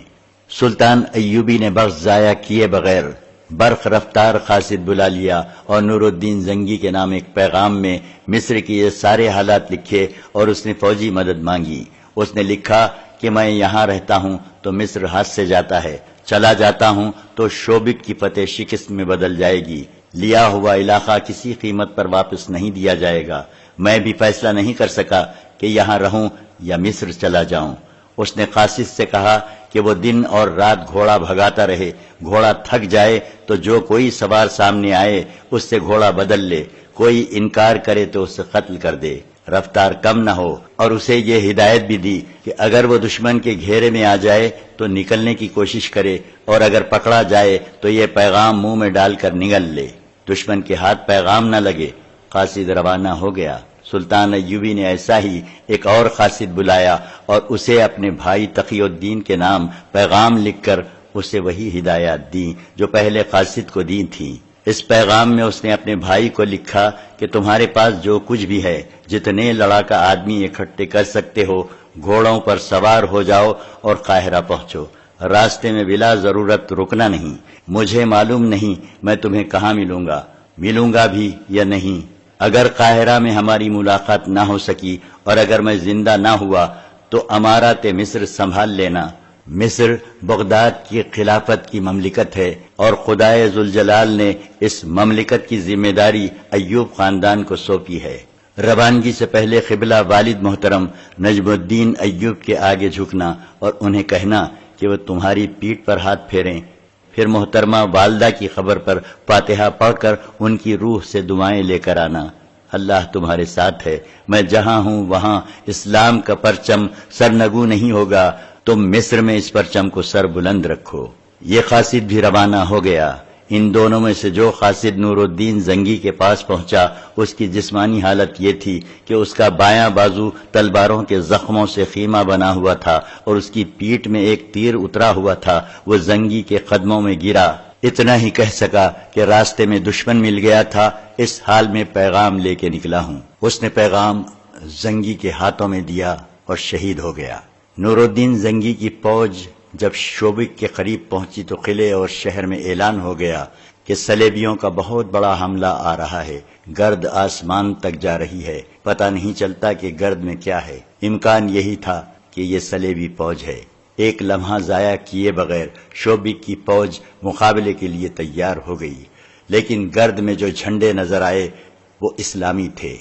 سلطان ایوبی نے وقت ضائع کیے بغیر برق رفتار قاصد بلا لیا اور نور الدین زنگی کے نام ایک پیغام میں مصر کی یہ سارے حالات لکھے اور اس نے فوجی مدد مانگی۔ اس نے لکھا کہ میں یہاں رہتا ہوں تو مصر ہاتھ سے جاتا ہے، چلا جاتا ہوں تو شوبک کی فتح شکست میں بدل جائے گی، لیا ہوا علاقہ کسی قیمت پر واپس نہیں دیا جائے گا۔ میں بھی فیصلہ نہیں کر سکا کہ یہاں رہوں یا مصر چلا جاؤں۔ اس نے قاصد سے کہا کہ وہ دن اور رات گھوڑا بھگاتا رہے، گھوڑا تھک جائے تو جو کوئی سوار سامنے آئے اس سے گھوڑا بدل لے، کوئی انکار کرے تو اسے قتل کر دے۔ رفتار کم نہ ہو، اور اسے یہ ہدایت بھی دی کہ اگر وہ دشمن کے گھیرے میں آ جائے تو نکلنے کی کوشش کرے، اور اگر پکڑا جائے تو یہ پیغام منہ میں ڈال کر نگل لے، دشمن کے ہاتھ پیغام نہ لگے۔ قاصد روانہ ہو گیا۔ سلطان ایوبی نے ایسا ہی ایک اور قاصد بلایا اور اسے اپنے بھائی تقی الدین کے نام پیغام لکھ کر اسے وہی ہدایات دی جو پہلے قاصد کو دی تھی۔ اس پیغام میں اس نے اپنے بھائی کو لکھا کہ تمہارے پاس جو کچھ بھی ہے، جتنے لڑاکا آدمی اکٹھے کر سکتے ہو، گھوڑوں پر سوار ہو جاؤ اور قاہرہ پہنچو۔ راستے میں بلا ضرورت رکنا نہیں۔ مجھے معلوم نہیں میں تمہیں کہاں ملوں گا بھی یا نہیں۔ اگر قاہرہ میں ہماری ملاقات نہ ہو سکی اور اگر میں زندہ نہ ہوا تو امارات مصر سنبھال لینا۔ مصر بغداد کی خلافت کی مملکت ہے اور خدائے ذوالجلال نے اس مملکت کی ذمہ داری ایوب خاندان کو سونپی ہے۔ روانگی سے پہلے قبلہ والد محترم نجم الدین ایوب کے آگے جھکنا اور انہیں کہنا کہ وہ تمہاری پیٹھ پر ہاتھ پھیریں، پھر محترمہ والدہ کی خبر پر فاتحہ پڑھ کر ان کی روح سے دعائیں لے کر آنا۔ اللہ تمہارے ساتھ ہے، میں جہاں ہوں وہاں اسلام کا پرچم سرنگو نہیں ہوگا، تم مصر میں اس پرچم کو سر بلند رکھو۔ یہ قاصد بھی روانہ ہو گیا۔ ان دونوں میں سے جو قاصد نور الدین زنگی کے پاس پہنچا اس کی جسمانی حالت یہ تھی کہ اس کا بایاں بازو تلواروں کے زخموں سے خیمہ بنا ہوا تھا اور اس کی پیٹھ میں ایک تیر اترا ہوا تھا۔ وہ زنگی کے قدموں میں گرا، اتنا ہی کہہ سکا کہ راستے میں دشمن مل گیا تھا، اس حال میں پیغام لے کے نکلا ہوں۔ اس نے پیغام زنگی کے ہاتھوں میں دیا اور شہید ہو گیا۔ نور الدین زنگی کی فوج جب شوبک کے قریب پہنچی تو قلعے اور شہر میں اعلان ہو گیا کہ صلیبیوں کا بہت بڑا حملہ آ رہا ہے، گرد آسمان تک جا رہی ہے، پتہ نہیں چلتا کہ گرد میں کیا ہے۔ امکان یہی تھا کہ یہ صلیبی فوج ہے۔ ایک لمحہ ضائع کیے بغیر شوبک کی فوج مقابلے کے لیے تیار ہو گئی، لیکن گرد میں جو جھنڈے نظر آئے وہ اسلامی تھے۔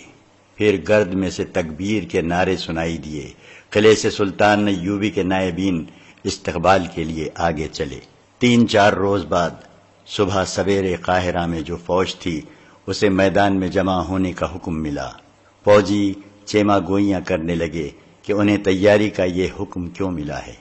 پھر گرد میں سے تکبیر کے نعرے سنائی دیے۔ قلعے سے سلطان ایوبی کے نائبین استقبال کے لیے آگے چلے۔ 3-4 روز بعد صبح سویرے قاہرہ میں جو فوج تھی اسے میدان میں جمع ہونے کا حکم ملا۔ فوجی چیما گوئیاں کرنے لگے کہ انہیں تیاری کا یہ حکم کیوں ملا ہے۔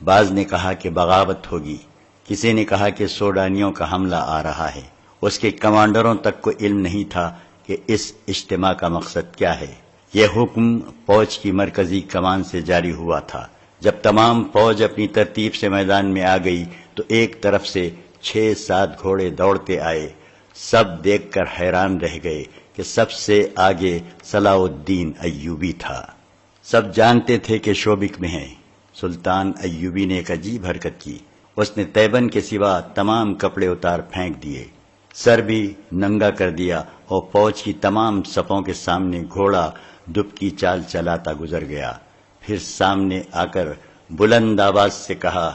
بعض نے کہا کہ بغاوت ہوگی، کسی نے کہا کہ سوڈانیوں کا حملہ آ رہا ہے۔ اس کے کمانڈروں تک کو علم نہیں تھا کہ اس اجتماع کا مقصد کیا ہے۔ یہ حکم فوج کی مرکزی کمان سے جاری ہوا تھا۔ جب تمام فوج اپنی ترتیب سے میدان میں آ گئی تو ایک طرف سے 6-7 گھوڑے دوڑتے آئے۔ سب دیکھ کر حیران رہ گئے کہ سب سے آگے صلاح الدین ایوبی تھا۔ سب جانتے تھے کہ شوبک میں ہے۔ سلطان ایوبی نے ایک عجیب حرکت کی۔ اس نے تیبن کے سوا تمام کپڑے اتار پھینک دیے، سر بھی ننگا کر دیا اور فوج کی تمام صفوں کے سامنے گھوڑا دبکی چال چلاتا گزر گیا۔ پھر سامنے آ کر بلند آواز سے کہا،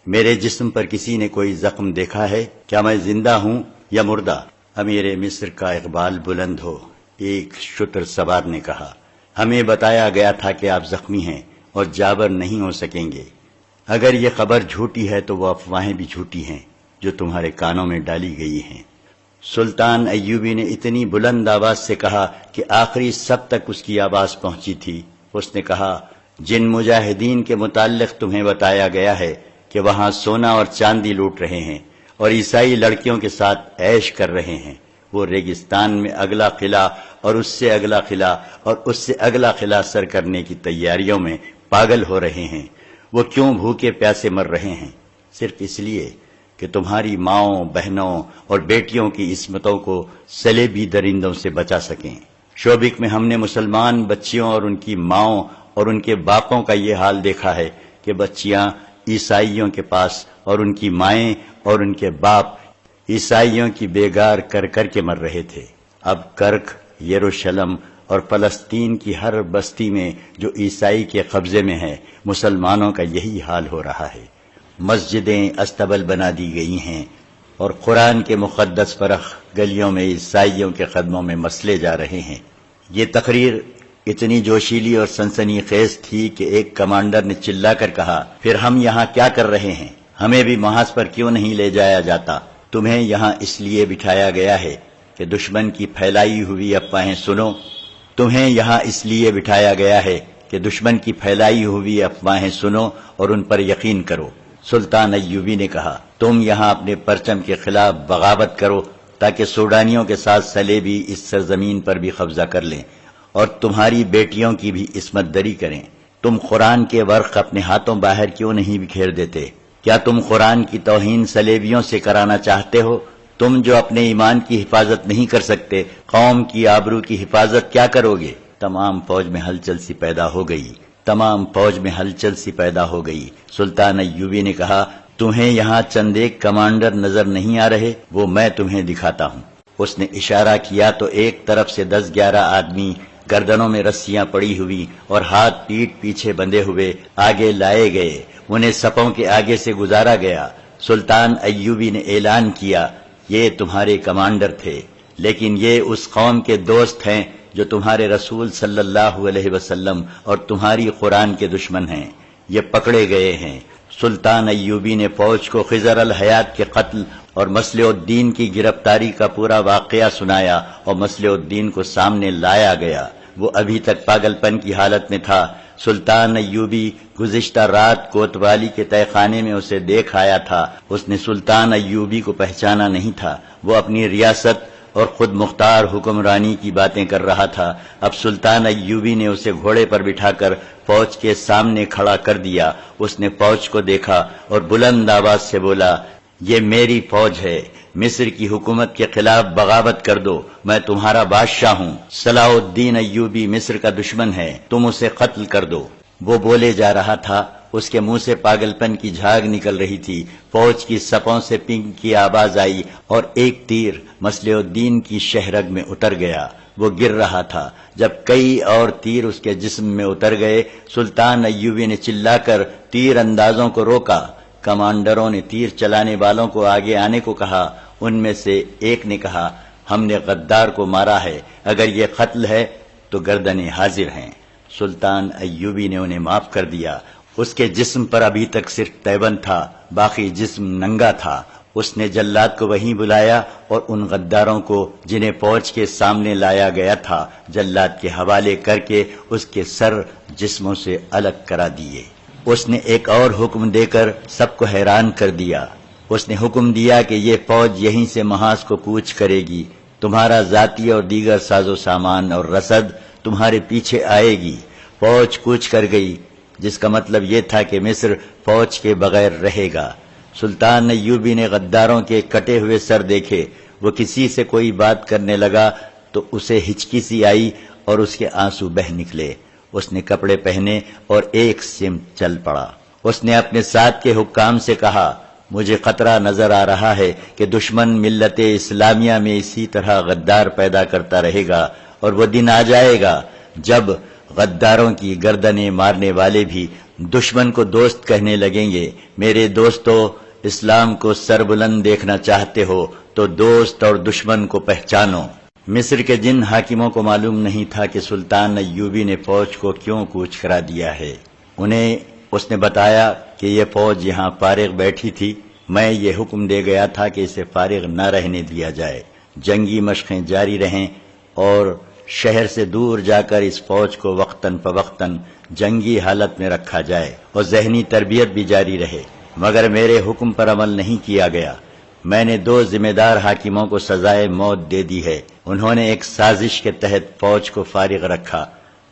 میرے جسم پر کسی نے کوئی زخم دیکھا ہے؟ کیا میں زندہ ہوں یا مردہ؟ امیر مصر کا اقبال بلند ہو، ایک شتر سوار نے کہا۔ ہمیں بتایا گیا تھا کہ آپ زخمی ہیں اور جابر نہیں ہو سکیں گے۔ اگر یہ خبر جھوٹی ہے تو وہ افواہیں بھی جھوٹی ہیں جو تمہارے کانوں میں ڈالی گئی ہیں۔ سلطان ایوبی نے اتنی بلند آواز سے کہا کہ آخری سب تک اس کی آواز پہنچی تھی۔ اس نے کہا، جن مجاہدین کے متعلق تمہیں بتایا گیا ہے کہ وہاں سونا اور چاندی لوٹ رہے ہیں اور عیسائی لڑکیوں کے ساتھ عیش کر رہے ہیں، وہ ریگستان میں اگلا قلعہ اور اس سے اگلا قلعہ اور اس سے اگلا قلعہ سر کرنے کی تیاریوں میں پاگل ہو رہے ہیں۔ وہ کیوں بھوکے پیاسے مر رہے ہیں؟ صرف اس لیے کہ تمہاری ماؤں، بہنوں اور بیٹیوں کی عصمتوں کو صلیبی درندوں سے بچا سکیں۔ شوبک میں ہم نے مسلمان بچیوں اور ان کی ماؤں اور ان کے باپوں کا یہ حال دیکھا ہے کہ بچیاں عیسائیوں کے پاس اور ان کی مائیں اور ان کے باپ عیسائیوں کی بیگار کر کر کے مر رہے تھے۔ اب کرک، یروشلم اور فلسطین کی ہر بستی میں جو عیسائی کے قبضے میں ہے، مسلمانوں کا یہی حال ہو رہا ہے۔ مسجدیں استبل بنا دی گئی ہیں اور قرآن کے مقدس فرخ گلیوں میں عیسائیوں کے قدموں میں مسلے جا رہے ہیں۔ یہ تقریر اتنی جوشیلی اور سنسنی خیز تھی کہ ایک کمانڈر نے چلا کر کہا، پھر ہم یہاں کیا کر رہے ہیں؟ ہمیں بھی محاذ پر کیوں نہیں لے جایا جاتا؟ تمہیں یہاں اس لیے بٹھایا گیا ہے کہ دشمن کی پھیلائی ہوئی افواہیں سنو تمہیں یہاں اس لیے بٹھایا گیا ہے کہ دشمن کی پھیلائی ہوئی افواہیں سنو اور ان پر یقین کرو۔ سلطان ایوبی نے کہا، تم یہاں اپنے پرچم کے خلاف بغاوت کرو تاکہ سوڈانیوں کے ساتھ سلیبی اس سرزمین پر بھی قبضہ کر لیں اور تمہاری بیٹیوں کی بھی عصمت دری کریں۔ تم قرآن کے ورق اپنے ہاتھوں باہر کیوں نہیں بکھیر دیتے؟ کیا تم قرآن کی توہین سلیبیوں سے کرانا چاہتے ہو؟ تم جو اپنے ایمان کی حفاظت نہیں کر سکتے، قوم کی آبرو کی حفاظت کیا کرو گے؟ تمام فوج میں ہلچل سی پیدا ہو گئی۔ سلطان ایوبی نے کہا، تمہیں یہاں چند ایک کمانڈر نظر نہیں آ رہے؟ وہ میں تمہیں دکھاتا ہوں۔ اس نے اشارہ کیا تو ایک طرف سے 10-11 آدمی گردنوں میں رسیاں پڑی ہوئی اور ہاتھ پیٹھ پیچھے بندھے ہوئے آگے لائے گئے۔ انہیں صفوں کے آگے سے گزارا گیا۔ سلطان ایوبی نے اعلان کیا، یہ تمہارے کمانڈر تھے، لیکن یہ اس قوم کے دوست ہیں جو تمہارے رسول صلی اللہ علیہ وسلم اور تمہاری قرآن کے دشمن ہیں۔ یہ پکڑے گئے ہیں۔ سلطان ایوبی نے فوج کو خضر الحیات کے قتل اور مصلح الدین کی گرفتاری کا پورا واقعہ سنایا اور مصلح الدین کو سامنے لایا گیا۔ وہ ابھی تک پاگل پن کی حالت میں تھا۔ سلطان ایوبی گزشتہ رات کوتوالی کے تہہ خانے میں اسے دیکھ آیا تھا۔ اس نے سلطان ایوبی کو پہچانا نہیں تھا۔ وہ اپنی ریاست اور خود مختار حکمرانی کی باتیں کر رہا تھا۔ اب سلطان ایوبی نے اسے گھوڑے پر بٹھا کر فوج کے سامنے کھڑا کر دیا۔ اس نے فوج کو دیکھا اور بلند آواز سے بولا، یہ میری فوج ہے، مصر کی حکومت کے خلاف بغاوت کر دو، میں تمہارا بادشاہ ہوں۔ صلاح الدین ایوبی مصر کا دشمن ہے، تم اسے قتل کر دو۔ وہ بولے جا رہا تھا، اس کے منہ سے پاگل پن کی جھاگ نکل رہی تھی۔ فوج کی صفوں سے پنگ کی آواز آئی اور ایک تیر مصلح الدین کی شہرگ میں اتر گیا۔ وہ گر رہا تھا۔ جب کئی اور تیر اس کے جسم میں اتر گئے، سلطان ایوبی نے چلا کر تیر اندازوں کو روکا۔ کمانڈروں نے تیر چلانے والوں کو آگے آنے کو کہا۔ ان میں سے ایک نے کہا، ہم نے غدار کو مارا ہے، اگر یہ قتل ہے تو گردنیں حاضر ہیں۔ سلطان ایوبی نے انہیں معاف کر دیا۔ اس کے جسم پر ابھی تک صرف تیبند تھا، باقی جسم ننگا تھا۔ اس نے جلاد کو وہیں بلایا اور ان غداروں کو جنہیں فوج کے سامنے لایا گیا تھا جلاد کے حوالے کر کے اس کے سر جسموں سے الگ کرا دیے۔ اس نے ایک اور حکم دے کر سب کو حیران کر دیا۔ اس نے حکم دیا کہ یہ فوج یہیں سے محاذ کو کوچ کرے گی، تمہارا ذاتی اور دیگر ساز و سامان اور رسد تمہارے پیچھے آئے گی۔ فوج کوچ کر گئی، جس کا مطلب یہ تھا کہ مصر فوج کے بغیر رہے گا۔ سلطان ایوبی نے غداروں کے کٹے ہوئے سر دیکھے۔ وہ کسی سے کوئی بات کرنے لگا تو اسے ہچکی سی آئی اور اس کے آنسو بہہ نکلے۔ اس نے کپڑے پہنے اور ایک سمت چل پڑا۔ اس نے اپنے ساتھ کے حکام سے کہا، مجھے خطرہ نظر آ رہا ہے کہ دشمن ملت اسلامیہ میں اسی طرح غدار پیدا کرتا رہے گا، اور وہ دن آ جائے گا جب غداروں کی گردنیں مارنے والے بھی دشمن کو دوست کہنے لگیں گے۔ میرے دوستو، اسلام کو سربلند دیکھنا چاہتے ہو تو دوست اور دشمن کو پہچانو۔ مصر کے جن حاکموں کو معلوم نہیں تھا کہ سلطان ایوبی نے فوج کو کیوں کوچ کرا دیا ہے، انہیں اس نے بتایا کہ یہ فوج یہاں فارغ بیٹھی تھی، میں یہ حکم دے گیا تھا کہ اسے فارغ نہ رہنے دیا جائے، جنگی مشقیں جاری رہیں اور شہر سے دور جا کر اس فوج کو وقتاً فوقتاً جنگی حالت میں رکھا جائے اور ذہنی تربیت بھی جاری رہے، مگر میرے حکم پر عمل نہیں کیا گیا۔ میں نے 2 ذمہ دار حاکموں کو سزائے موت دے دی ہے۔ انہوں نے ایک سازش کے تحت فوج کو فارغ رکھا۔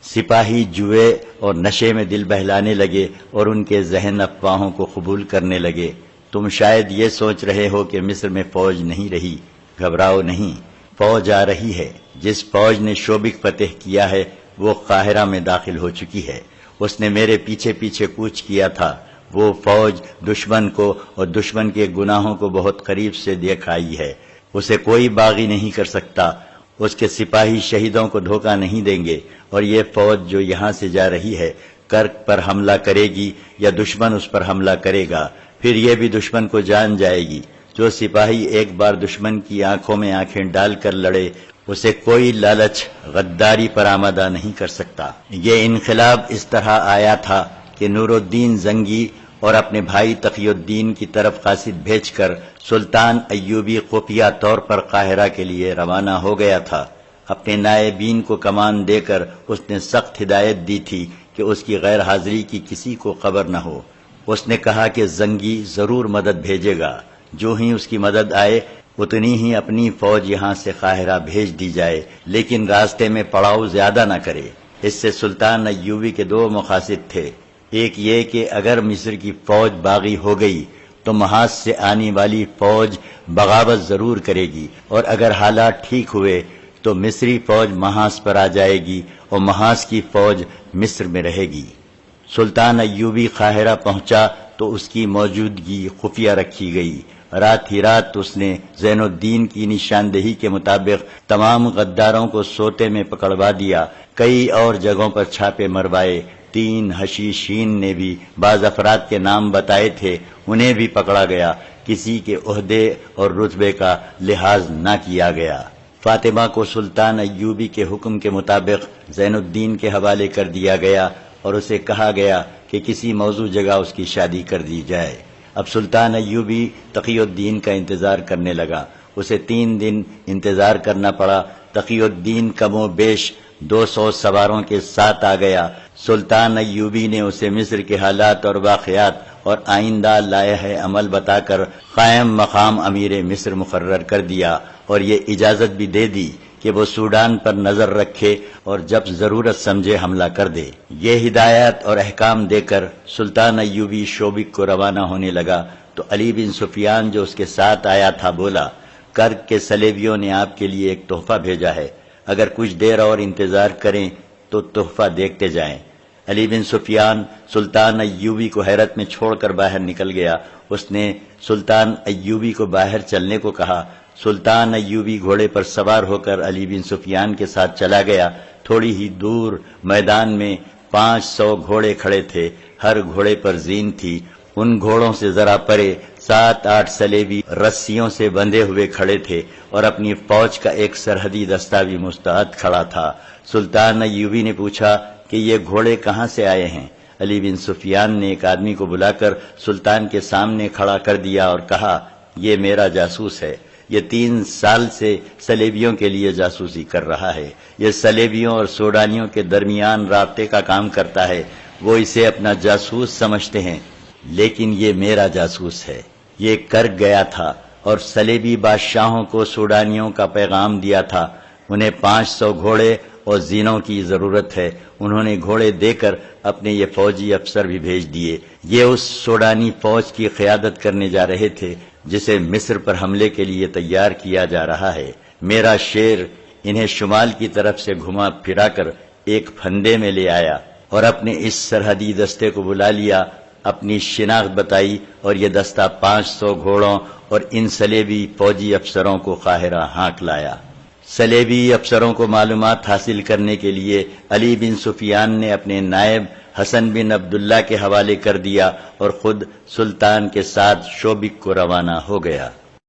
سپاہی جوئے اور نشے میں دل بہلانے لگے اور ان کے ذہن افواہوں کو قبول کرنے لگے۔ تم شاید یہ سوچ رہے ہو کہ مصر میں فوج نہیں رہی، گھبراؤ نہیں، فوج آ رہی ہے۔ جس فوج نے شوبک فتح کیا ہے وہ قاہرہ میں داخل ہو چکی ہے۔ اس نے میرے پیچھے پیچھے کوچ کیا تھا۔ وہ فوج دشمن کو اور دشمن کے گناہوں کو بہت قریب سے دیکھ آئی ہے۔ اسے کوئی باغی نہیں کر سکتا۔ اس کے سپاہی شہیدوں کو دھوکہ نہیں دیں گے، اور یہ فوج جو یہاں سے جا رہی ہے کرک پر حملہ کرے گی یا دشمن اس پر حملہ کرے گا، پھر یہ بھی دشمن کو جان جائے گی۔ جو سپاہی ایک بار دشمن کی آنکھوں میں آنکھیں ڈال کر لڑے، اسے کوئی لالچ غداری پر آمادہ نہیں کر سکتا۔ یہ انقلاب اس طرح آیا تھا کہ نور الدین زنگی اور اپنے بھائی تقی الدین کی طرف قاصد بھیج کر سلطان ایوبی خفیہ طور پر قاہرہ کے لیے روانہ ہو گیا تھا۔ اپنے نائبین کو کمان دے کر اس نے سخت ہدایت دی تھی کہ اس کی غیر حاضری کی کسی کو خبر نہ ہو۔ اس نے کہا کہ زنگی ضرور مدد بھیجے گا، جو ہی اس کی مدد آئے اتنی ہی اپنی فوج یہاں سے قاہرہ بھیج دی جائے، لیکن راستے میں پڑاؤ زیادہ نہ کرے۔ اس سے سلطان ایوبی کے دو مقاصد تھے، ایک یہ کہ اگر مصر کی فوج باغی ہو گئی تو محاذ سے آنے والی فوج بغاوت ضرور کرے گی، اور اگر حالات ٹھیک ہوئے تو مصری فوج محاذ پر آ جائے گی اور محاذ کی فوج مصر میں رہے گی۔ سلطان ایوبی قاہرہ پہنچا تو اس کی موجودگی خفیہ رکھی گئی۔ رات ہی رات اس نے زین الدین کی نشاندہی کے مطابق تمام غداروں کو سوتے میں پکڑوا دیا، کئی اور جگہوں پر چھاپے مروائے۔ 3 حشیشین نے بھی بعض افراد کے نام بتائے تھے، انہیں بھی پکڑا گیا، کسی کے عہدے اور رتبے کا لحاظ نہ کیا گیا۔ فاطمہ کو سلطان ایوبی کے حکم کے مطابق زین الدین کے حوالے کر دیا گیا اور اسے کہا گیا کہ کسی موزوں جگہ اس کی شادی کر دی جائے۔ اب سلطان ایوبی تقی الدین کا انتظار کرنے لگا۔ اسے 3 دن انتظار کرنا پڑا۔ تقی الدین کم و بیش 200 سواروں کے ساتھ آ گیا۔ سلطان ایوبی نے اسے مصر کے حالات اور واقعات اور آئندہ لائحہ عمل بتا کر قائم مقام امیر مصر مقرر کر دیا اور یہ اجازت بھی دے دی کہ وہ سوڈان پر نظر رکھے اور جب ضرورت سمجھے حملہ کر دے۔ یہ ہدایات اور احکام دے کر سلطان ایوبی شوبک کو روانہ ہونے لگا تو علی بن سفیان جو اس کے ساتھ آیا تھا بولا، کرک کے صلیبیوں نے آپ کے لیے ایک تحفہ بھیجا ہے، اگر کچھ دیر اور انتظار کریں تو تحفہ دیکھتے جائیں۔ علی بن سفیان سلطان ایوبی کو حیرت میں چھوڑ کر باہر نکل گیا۔ اس نے سلطان ایوبی کو باہر چلنے کو کہا۔ سلطان ایوبی گھوڑے پر سوار ہو کر علی بن سفیان کے ساتھ چلا گیا۔ تھوڑی ہی دور میدان میں 500 گھوڑے کھڑے تھے، ہر گھوڑے پر زین تھی۔ ان گھوڑوں سے ذرا پرے 7-8 صلیبی رسیوں سے بندھے ہوئے کھڑے تھے اور اپنی فوج کا ایک سرحدی دستہ بھی مستعد کھڑا تھا۔ سلطان ایوبی نے پوچھا کہ یہ گھوڑے کہاں سے آئے ہیں؟ علی بن سفیان نے ایک آدمی کو بلا کر سلطان کے سامنے کھڑا کر دیا اور کہا، یہ میرا جاسوس ہے، یہ 3 سال سے صلیبیوں کے لیے جاسوسی کر رہا ہے، یہ صلیبیوں اور سوڈانیوں کے درمیان رابطے کا کام کرتا ہے، وہ اسے اپنا جاسوس سمجھتے ہیں لیکن یہ میرا جاسوس ہے۔ یہ کر گیا تھا اور صلیبی بادشاہوں کو سوڈانیوں کا پیغام دیا تھا، انہیں 500 گھوڑے اور زینوں کی ضرورت ہے۔ انہوں نے گھوڑے دے کر اپنے یہ فوجی افسر بھی بھیج دیے۔ یہ اس سوڈانی فوج کی قیادت کرنے جا رہے تھے جسے مصر پر حملے کے لیے تیار کیا جا رہا ہے۔ میرا شیر انہیں شمال کی طرف سے گھما پھرا کر ایک پھندے میں لے آیا اور اپنے اس سرحدی دستے کو بلا لیا، اپنی شناخت بتائی اور یہ دستہ 500 گھوڑوں اور ان صلیبی فوجی افسروں کو قاہرہ ہانک لایا۔ صلیبی افسروں کو معلومات حاصل کرنے کے لیے علی بن سفیان نے اپنے نائب حسن بن عبداللہ کے حوالے کر دیا اور خود سلطان کے ساتھ شوبک کو روانہ ہو گیا۔